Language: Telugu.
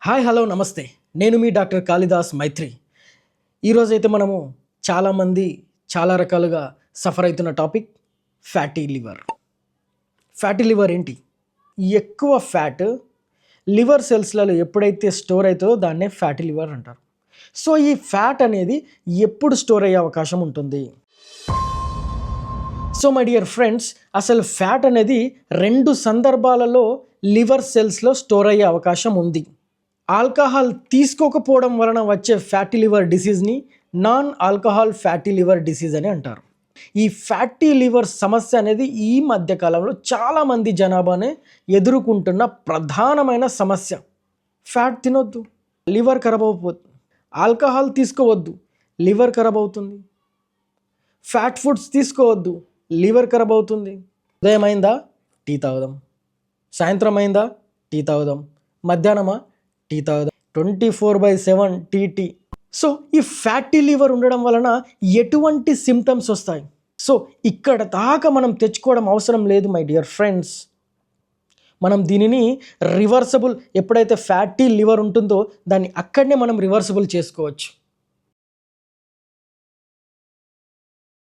హాయ్ హలో నమస్తే. నేను మీ డాక్టర్ కాళిదాస్ మైత్రి. ఈరోజైతే మనము చాలామంది చాలా రకాలుగా సఫర్ అవుతున్న topic fatty liver. Fatty liver ఏంటి? ఎక్కువ ఫ్యాట్ లివర్ సెల్స్లలో ఎప్పుడైతే స్టోర్ అవుతుందో దాన్నే ఫ్యాటీ లివర్ అంటారు. సో ఈ ఫ్యాట్ అనేది ఎప్పుడు స్టోర్ అయ్యే అవకాశం ఉంటుంది? సో మై డియర్ ఫ్రెండ్స్, అసలు ఫ్యాట్ అనేది 2 సందర్భాలలో లివర్ సెల్స్లో స్టోర్ అయ్యే అవకాశం ఉంది. ఆల్కహాల్ తీసుకోకపోవడం వలన వచ్చే ఫ్యాటీ లివర్ డిసీజ్ని non alcohol fatty liver disease అని అంటారు. ఈ ఫ్యాటీ లివర్ సమస్య అనేది ఈ మధ్యకాలంలో చాలామంది జనాభానే ఎదుర్కొంటున్న ప్రధానమైన సమస్య. ఫ్యాట్ తినొద్దు, లివర్ ఖరాబ్ అయిపోతుంది. ఆల్కహాల్ తీసుకోవద్దు, లివర్ ఖరాబ్ అవుతుంది. ఫ్యాట్ ఫుడ్స్ తీసుకోవద్దు, లివర్ ఖరాబ్ అవుతుంది. ఉదయం అయిందా టీ తాగుదాం, సాయంత్రం అయిందా టీ తాగుదాం, మధ్యాహ్నమా టీ తాగుదాం, 24/7 టీ. సో ఈ ఫ్యాటీ లివర్ ఉండడం వలన ఎటువంటి సిమ్టమ్స్ వస్తాయి? సో ఇక్కడ దాకా మనం తెచ్చుకోవడం అవసరం లేదు మై డియర్ ఫ్రెండ్స్. మనం దీనిని రివర్సబుల్, ఎప్పుడైతే ఫ్యాటీ లివర్ ఉంటుందో దాన్ని అక్కడనే మనం రివర్సబుల్ చేసుకోవచ్చు.